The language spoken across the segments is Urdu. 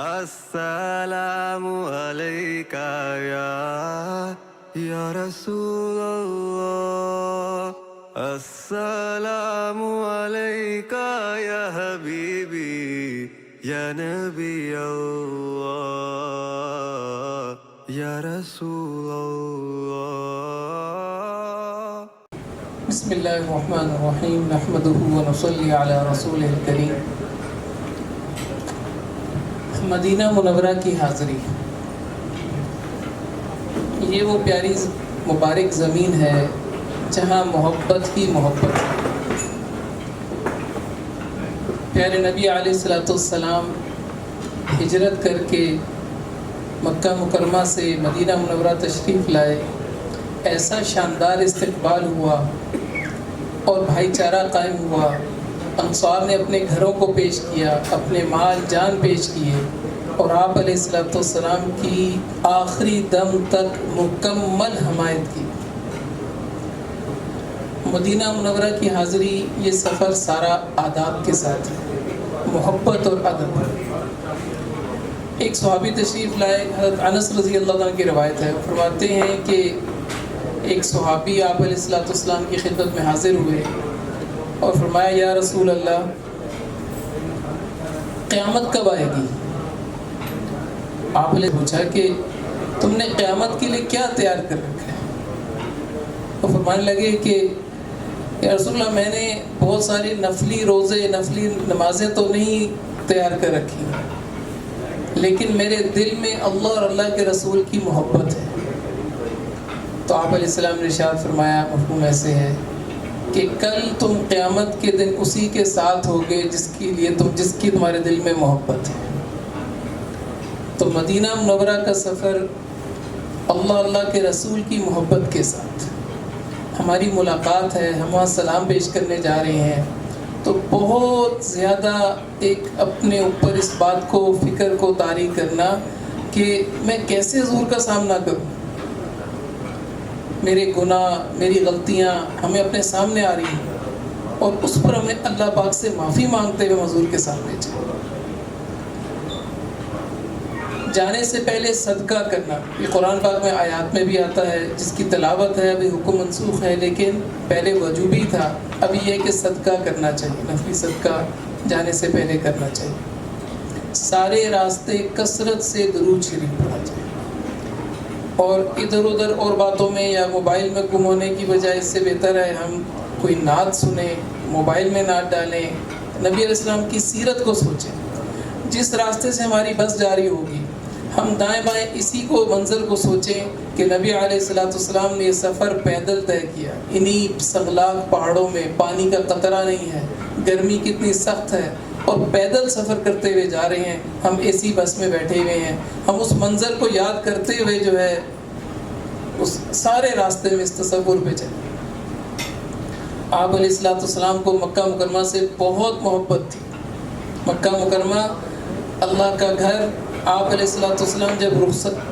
السلام علیکہ یا رسول اللہ، السلام علیکہ یا حبیبی یا نبی اللہ یا رسول اللہ۔ بسم اللہ الرحمن الرحیم، نحمدہ ونصلی علی رسولہ الکریم۔ مدینہ منورہ کی حاضری، یہ وہ پیاری مبارک زمین ہے جہاں محبت ہی محبت ہے۔ پیارے نبی علیہ السلام ہجرت کر کے مکہ مکرمہ سے مدینہ منورہ تشریف لائے، ایسا شاندار استقبال ہوا اور بھائی چارہ قائم ہوا۔ انصار نے اپنے گھروں کو پیش کیا، اپنے مال جان پیش کیے، اور آپ علیہ السلام کی آخری دم تک مکمل حمایت کی۔ مدینہ منورہ کی حاضری، یہ سفر سارا آداب کے ساتھ ہے، محبت اور ادب۔ ایک صحابی تشریف لائے، حضرت انس رضی اللہ عنہ کی روایت ہے، فرماتے ہیں کہ ایک صحابی آپ علیہ السلام کی خدمت میں حاضر ہوئے اور فرمایا، یا رسول اللہ، قیامت کب آئے گی؟ آپ نے پوچھا کہ تم نے قیامت کے لیے کیا تیار کر رکھا ہے؟ تو فرمانے لگے کہ یا رسول اللہ، میں نے بہت ساری نفلی روزے، نفلی نمازیں تو نہیں تیار کر رکھی، لیکن میرے دل میں اللہ اور اللہ کے رسول کی محبت ہے۔ تو آپ علیہ السلام نے ارشاد فرمایا، مفہوم ایسے ہے کہ کل تم قیامت کے دن اسی کے ساتھ ہوگے جس کی تمہارے دل میں محبت ہے۔ تو مدینہ منورہ کا سفر اللہ کے رسول کی محبت کے ساتھ ہماری ملاقات ہے، ہم وہاں سلام پیش کرنے جا رہے ہیں، تو بہت زیادہ ایک اپنے اوپر اس بات کو، فکر کو طاری کرنا کہ میں کیسے حضور کا سامنا کروں۔ میرے گناہ، میری غلطیاں ہمیں اپنے سامنے آ رہی ہیں، اور اس پر ہمیں اللہ پاک سے معافی مانگتے ہوئے حضور کے سامنے جائیں۔ جانے سے پہلے صدقہ کرنا، یہ قرآن پاک میں آیات میں بھی آتا ہے، جس کی تلاوت ہے، ابھی حکم منسوخ ہے، لیکن پہلے وجوبی تھا، اب یہ کہ صدقہ کرنا چاہیے، نفلی صدقہ جانے سے پہلے کرنا چاہیے۔ سارے راستے کثرت سے درود شریف پڑھا جائے، اور ادھر ادھر اور باتوں میں یا موبائل میں گم ہونے کی بجائے اس سے بہتر ہے ہم کوئی نعت سنیں، موبائل میں نعت ڈالیں، نبی علیہ السلام کی سیرت کو سوچیں۔ جس راستے سے ہماری بس جاری ہوگی، ہم دائیں بائیں اسی کو، منظر کو سوچیں کہ نبی علیہ السلام نے یہ سفر پیدل طے کیا، انہی سغلاق پہاڑوں میں، پانی کا قطرہ نہیں ہے، گرمی کتنی سخت ہے، اور پیدل سفر کرتے ہوئے جا رہے ہیں، ہم اے سی بس میں بیٹھے ہوئے ہیں، ہم اس منظر کو یاد کرتے ہوئے جو ہے اس سارے راستے میں اس تصور پہ چلیں۔ آپ علیہ السلام کو مکہ مکرمہ سے بہت محبت تھی۔ مکہ مکرمہ اللہ کا گھر، آپ علیہ السلام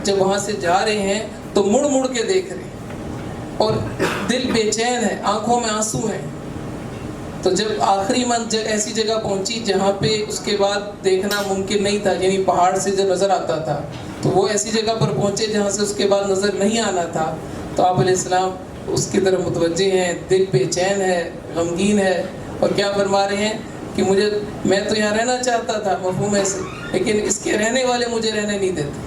جب وہاں سے جا رہے ہیں تو مڑ مڑ کے دیکھ رہے ہیں، اور دل بے چین ہے، آنکھوں میں آنسو ہیں۔ تو جب آخری منزل ایسی جگہ پہنچی جہاں پہ اس کے بعد دیکھنا ممکن نہیں تھا، یعنی پہاڑ سے جب نظر آتا تھا، تو وہ ایسی جگہ پر پہنچے جہاں سے اس کے بعد نظر نہیں آنا تھا، تو آپ علیہ السلام اس کی طرف متوجہ ہیں، دل بے چین ہے، غمگین ہے، اور کیا فرما رہے ہیں کہ میں تو یہاں رہنا چاہتا تھا، مفہوم ایسے، لیکن اس کے رہنے والے مجھے رہنے نہیں دیتے۔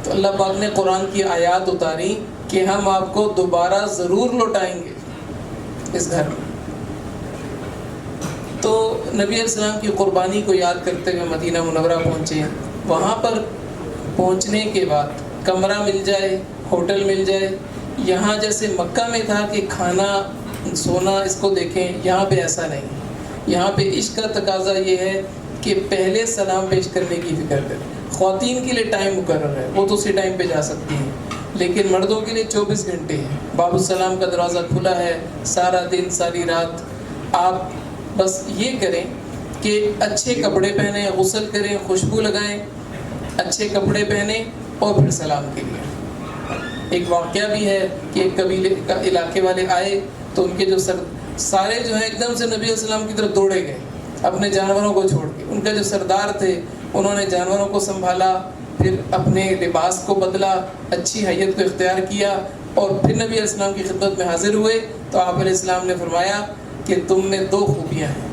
تو اللہ پاک نے قرآن کی آیات اتاری کہ ہم آپ کو دوبارہ ضرور لوٹائیں گے اس گھر میں۔ تو نبی علیہ السلام کی قربانی کو یاد کرتے ہوئے مدینہ منورہ پہنچے۔ وہاں پر پہنچنے کے بعد کمرہ مل جائے، ہوٹل مل جائے، یہاں جیسے مکہ میں تھا کہ کھانا سونا اس کو دیکھیں، یہاں پہ ایسا نہیں۔ یہاں پہ عشق کا تقاضا یہ ہے کہ پہلے سلام پیش کرنے کی فکر کریں۔ خواتین کے لیے ٹائم مقرر ہے، وہ تو اسی ٹائم پہ جا سکتی ہیں، لیکن مردوں کے لیے 24 گھنٹے ہیں، باب السلام کا دروازہ کھلا ہے، سارا دن ساری رات۔ آپ بس یہ کریں کہ اچھے کپڑے پہنیں، غسل کریں، خوشبو لگائیں، اچھے کپڑے پہنیں، اور پھر سلام کے لیے۔ ایک واقعہ بھی ہے کہ ایک قبیلے کا علاقے والے آئے تو ان کے جو سارے جو ہیں ایک دم سے نبی علیہ السلام کی طرف دوڑے گئے اپنے جانوروں کو چھوڑ کے۔ ان کا جو سردار تھے انہوں نے جانوروں کو سنبھالا، پھر اپنے لباس کو بدلا، اچھی حیت کو اختیار کیا، اور پھر نبی علیہ السلام کی خدمت میں حاضر ہوئے تو آپ علیہ السلام نے فرمایا کہ تم میں 2 خوبیاں ہیں،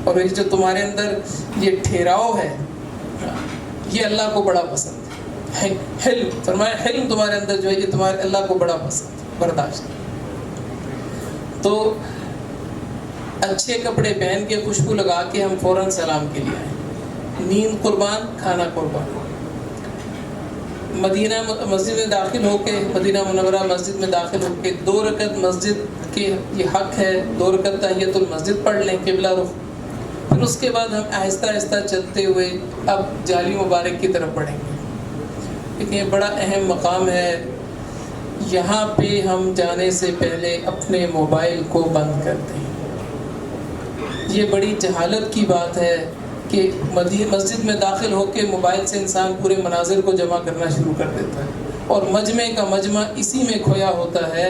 اور یہ جو تمہارے اندر یہ ٹھہراؤ ہے یہ اللہ کو بڑا پسند ہے، حلم، فرمایا حلم تمہارے اندر جو ہے یہ تمہارے اللہ کو بڑا پسند ہے، برداشت۔ تو اچھے کپڑے پہن کے خوشبو لگا کے ہم فوراً سلام کے لیے آئیں، نیند قربان، کھانا قربان۔ مدینہ مسجد میں داخل ہو کے، مدینہ منورہ مسجد میں داخل ہو کے 2 رکعت مسجد کے یہ حق ہے، 2 رکعت تحیۃ المسجد پڑھ لیں قبلہ رخ، پھر اس کے بعد ہم آہستہ آہستہ چلتے ہوئے اب جالی مبارک کی طرف بڑھیں گے۔ لیکن یہ بڑا اہم مقام ہے، یہاں پہ ہم جانے سے پہلے اپنے موبائل کو بند کر دیں۔ یہ بڑی جہالت کی بات ہے کہ مسجد میں داخل ہو کے موبائل سے انسان پورے مناظر کو جمع کرنا شروع کر دیتا ہے اور مجمع کا مجمع اسی میں کھویا ہوتا ہے۔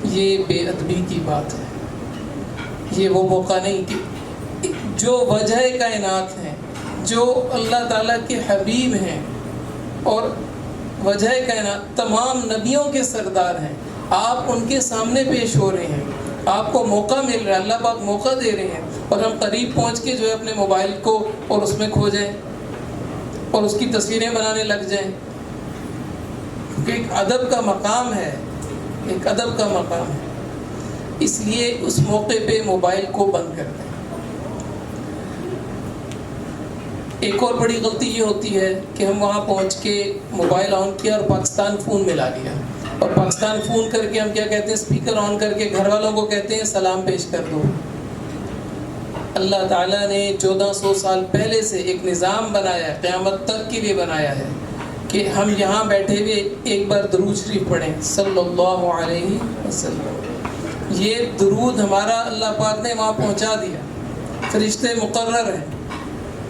یہ بے ادبی کی بات ہے، یہ وہ موقع نہیں کہ جو وجہ کائنات ہیں، جو اللہ تعالیٰ کے حبیب ہیں اور وجہ کائنات تمام نبیوں کے سردار ہیں، آپ ان کے سامنے پیش ہو رہے ہیں، آپ کو موقع مل رہا ہے، اللہ پاک موقع دے رہے ہیں، اور ہم قریب پہنچ کے جو ہے اپنے موبائل کو اور اس میں کھو جائیں اور اس کی تصویریں بنانے لگ جائیں، کیونکہ ایک ادب کا مقام ہے، ایک ادب کا مقام ہے، اس لیے اس موقع پہ موبائل کو بند کر دیں۔ ایک اور بڑی غلطی یہ ہوتی ہے کہ ہم وہاں پہنچ کے موبائل آن کیا اور پاکستان فون ملا لیا، اور پاکستان فون کر کے ہم کیا کہتے ہیں، اسپیکر آن کر کے گھر والوں کو کہتے ہیں سلام پیش کر دو۔ اللہ تعالیٰ نے 1400 سال پہلے سے ایک نظام بنایا ہے، قیامت تک کے لیے بنایا ہے کہ ہم یہاں بیٹھے ہوئے ایک بار درود شریف پڑھیں صلی اللہ علیہ وسلم۔ یہ درود ہمارا اللہ پاک نے وہاں پہنچا دیا، فرشتے مقرر ہیں،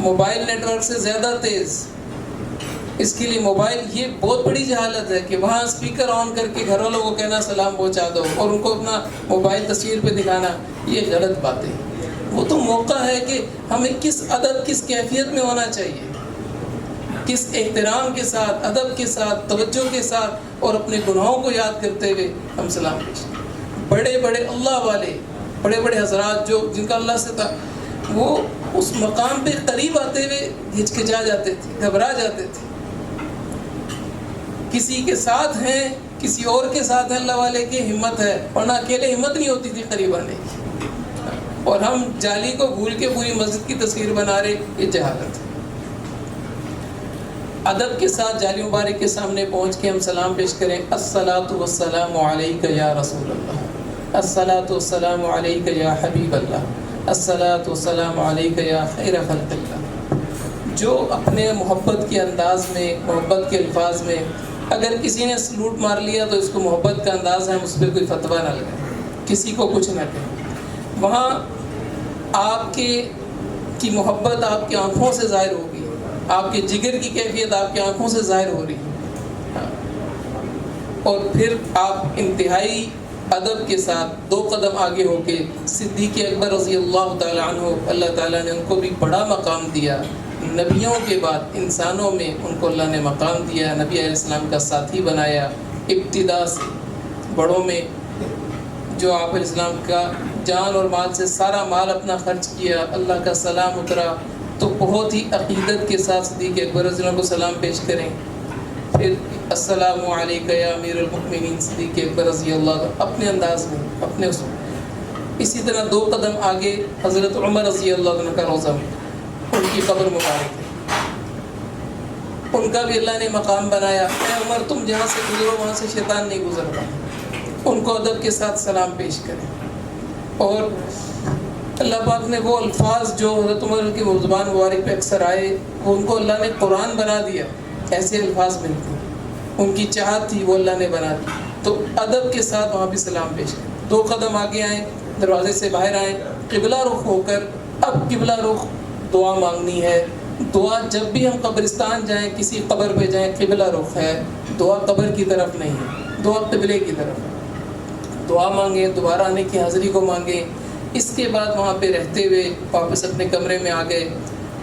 موبائل نیٹ ورک سے زیادہ تیز۔ اس کے لیے موبائل، یہ بہت بڑی جہالت ہے کہ وہاں اسپیکر آن کر کے گھر والوں کو کہنا سلام پہنچا دو اور ان کو اپنا موبائل تصویر پہ دکھانا، یہ غلط باتیں۔ وہ تو موقع ہے کہ ہمیں کس ادب، کس کیفیت میں ہونا چاہیے، کس احترام کے ساتھ، ادب کے ساتھ، توجہ کے ساتھ، اور اپنے گناہوں کو یاد کرتے ہوئے ہم سلام پیش کریں۔ بڑے بڑے اللہ والے، بڑے بڑے حضرات جو جن کا اللہ سے تھا، وہ اس مقام پہ قریب آتے ہوئے ہچکچا جاتے تھے، گھبرا جاتے تھے۔ کسی کے ساتھ ہیں، کسی اور کے ساتھ ہیں اللہ والے کی ہمت ہے، ورنہ اکیلے ہمت نہیں ہوتی تھی قریب آنے کی، اور ہم جالی کو بھول کے پوری مسجد کی تصویر بنا رہے، یہ جہالت ہے۔ ادب کے ساتھ جالی مبارک کے سامنے پہنچ کے ہم سلام پیش کریں، الصلاۃ والسلام علیک یا رسول اللہ، الصلاۃ والسلام علیک یا حبیب اللہ، الصلاۃ والسلام علیک یا خیر خلق اللہ۔ جو اپنے محبت کے انداز میں، محبت کے الفاظ میں، اگر کسی نے سلوٹ مار لیا تو اس کو محبت کا انداز ہے، ہم اس پہ کوئی فتویٰ نہ لگائیں، کسی کو کچھ نہ کہیں۔ وہاں آپ کی محبت آپ کی آنکھوں سے ظاہر ہوگی، آپ کے جگر کی کیفیت آپ کی آنکھوں سے ظاہر ہو رہی ہے، اور پھر آپ انتہائی ادب کے ساتھ 2 قدم آگے ہو کے صدیق اکبر رضی اللہ تعالیٰ عنہ، اللہ تعالیٰ نے ان کو بھی بڑا مقام دیا، نبیوں کے بعد انسانوں میں ان کو اللہ نے مقام دیا، نبی علیہ السلام کا ساتھی بنایا، ابتدا سے بڑوں میں جو آپ علیہ السلام کا جان اور مال سے سارا مال اپنا خرچ کیا، اللہ کا سلام اترا، تو بہت ہی عقیدت کے ساتھ صدیق اکبر رضی اللہ عنہ کو سلام پیش کریں۔ پھر السلام علیکم یا امیر المؤمنین صدیق اکبر رضی اللہ عنہ، اپنے انداز میں، اپنے اس میں۔ اسی طرح 2 قدم آگے حضرت عمر رضی اللہ عنہ کا روضہ میں، ان کی قبر مبارک ہے، ان کا بھی اللہ نے مقام بنایا، اے عمر تم جہاں سے گزرو وہاں سے شیطان نہیں گزرتا، ان کو ادب کے ساتھ سلام پیش کریں۔ اور اللہ پاک نے وہ الفاظ جو حضرت عمر کی زبان مبارک پہ اکثر آئے، وہ ان کو اللہ نے قرآن بنا دیا، ایسے الفاظ ملتے ہیں، ان کی چاہت تھی وہ اللہ نے بنا دی، تو ادب کے ساتھ وہاں بھی سلام پیش کریں۔ 2 قدم آگے آئیں، دروازے سے باہر آئیں، قبلہ رخ ہو کر اب قبلہ رخ دعا مانگنی ہے۔ دعا جب بھی ہم قبرستان جائیں، کسی قبر پہ جائیں، قبلہ رخ ہے، دعا قبر کی طرف نہیں ہے، دعا قبلے کی طرف ہے۔ دعا مانگیں، دوبارہ آنے کی حاضری کو مانگیں۔ اس کے بعد وہاں پہ رہتے ہوئے واپس اپنے کمرے میں آ گئے،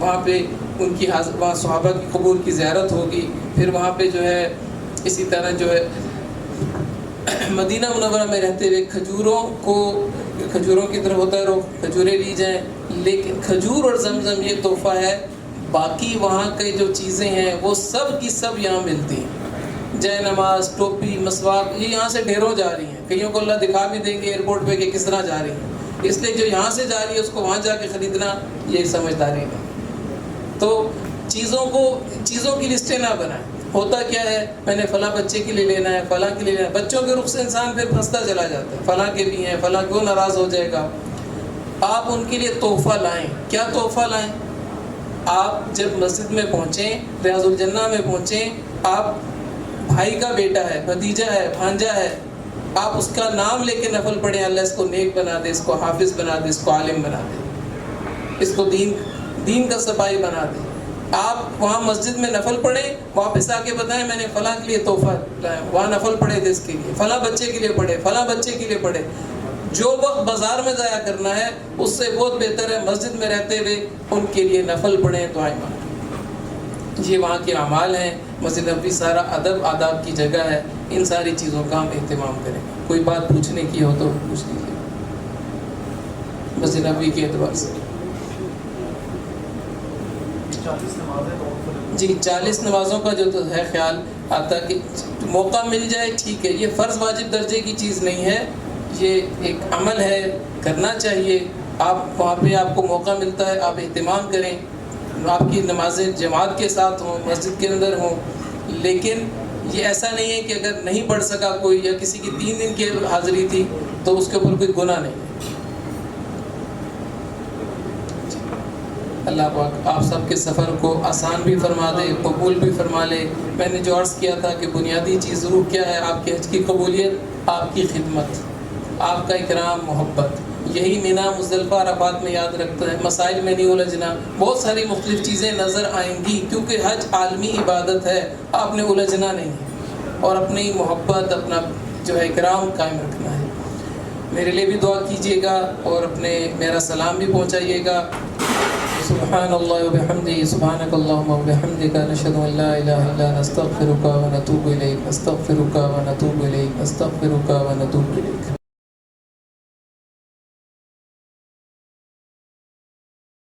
وہاں پہ ان کی وہاں صحابہ کی قبور کی زیارت ہوگی. پھر وہاں پہ جو ہے اسی طرح جو ہے مدینہ منورہ میں رہتے ہوئے کھجوروں کی طرف ہوتا ہے رخ, کھجوریں لی جائیں. لیکن کھجور اور زمزم یہ تحفہ ہے, باقی وہاں کے جو چیزیں ہیں وہ سب کی سب یہاں ملتی ہیں. جے نماز, ٹوپی, مسواک, یہ یہاں سے ڈھیروں جا رہی ہیں. کئیوں کو اللہ دکھا بھی دیں گے ایئرپورٹ پہ کہ کس طرح جا رہی ہیں. اس لیے جو یہاں سے جا رہی ہے اس کو وہاں جا کے خریدنا یہ سمجھداری نہیں. تو چیزوں کی لسٹیں نہ بنائیں. ہوتا کیا ہے, میں نے فلاں بچے کے لیے لینا ہے, فلاں کے لیے لینا ہے. بچوں کے رخ سے انسان پھر پھنستا چلا جاتا ہے, فلاں کے بھی ہیں, فلاں کیوں ناراض ہو جائے گا. آپ ان کے لیے تحفہ لائیں. کیا تحفہ لائیں؟ آپ جب مسجد میں پہنچیں, ریاض الجنہ میں پہنچیں, آپ بھائی کا بیٹا ہے, بھتیجا ہے, بھانجا ہے, آپ اس کا نام لے کے نفل پڑھیں. اللہ اس کو نیک بنا دے, اس کو حافظ بنا دے, اس کو عالم بنا دے, اس کو دین کا سپاہی بنا دے. آپ وہاں مسجد میں نفل پڑھیں, واپس آ کے بتائیں میں نے فلاں کے لیے تحفہ لایا, وہاں نفل پڑھے تھے اس کے لیے, فلاں بچے کے لیے پڑھے, فلاں بچے کے لیے پڑھے. جو وقت بازار میں ضائع کرنا ہے اس سے بہت بہتر ہے مسجد میں رہتے ہوئے ان کے لیے نفل پڑھیں, دعائیں مانگیں. یہ وہاں کے اعمال ہیں. مسجد نبوی سارا ادب آداب کی جگہ ہے. ان ساری چیزوں کا ہم اہتمام کریں. کوئی بات پوچھنے کی ہو تو پوچھ لیجیے مسجد نبوی کے اعتبار سے. جی 40 نمازوں کا جو تو ہے خیال آتا کہ موقع مل جائے ٹھیک ہے. یہ فرض واجب درجے کی چیز نہیں ہے, یہ ایک عمل ہے, کرنا چاہیے. آپ وہاں پہ آپ کو موقع ملتا ہے, آپ اہتمام کریں. آپ کی نمازیں جماعت کے ساتھ ہوں, مسجد کے اندر ہوں. لیکن یہ ایسا نہیں ہے کہ اگر نہیں پڑھ سکا کوئی, یا کسی کی 3 دن کی حاضری تھی تو اس کے اوپر کوئی گناہ نہیں. اللہ پاک آپ سب کے سفر کو آسان بھی فرما دے, قبول بھی فرما لے. میں نے جو عرض کیا تھا کہ بنیادی چیز ضرور کیا ہے آپ کے حج کی قبولیت, آپ کی خدمت, آپ کا اکرام, محبت. یہی مینا مزدلفہ عرفات میں یاد رکھتا ہے. مسائل میں نہیں الجھنا. بہت ساری مختلف چیزیں نظر آئیں گی کیونکہ حج عالمی عبادت ہے, آپ نے الجھنا نہیں ہے اور اپنی محبت, اپنا جو ہے اکرام قائم رکھنا ہے. میرے لیے بھی دعا کیجیے گا اور میرا سلام بھی پہنچائیے گا. سبحان اللہ و بحمدہ, سبحانک اللہم و بحمدک, نشہد ان لا الہ الا انت, نستغفرک و نتوب الیک, نستغفرک و نتوب الیک, نستغفرک و نتوب الیک.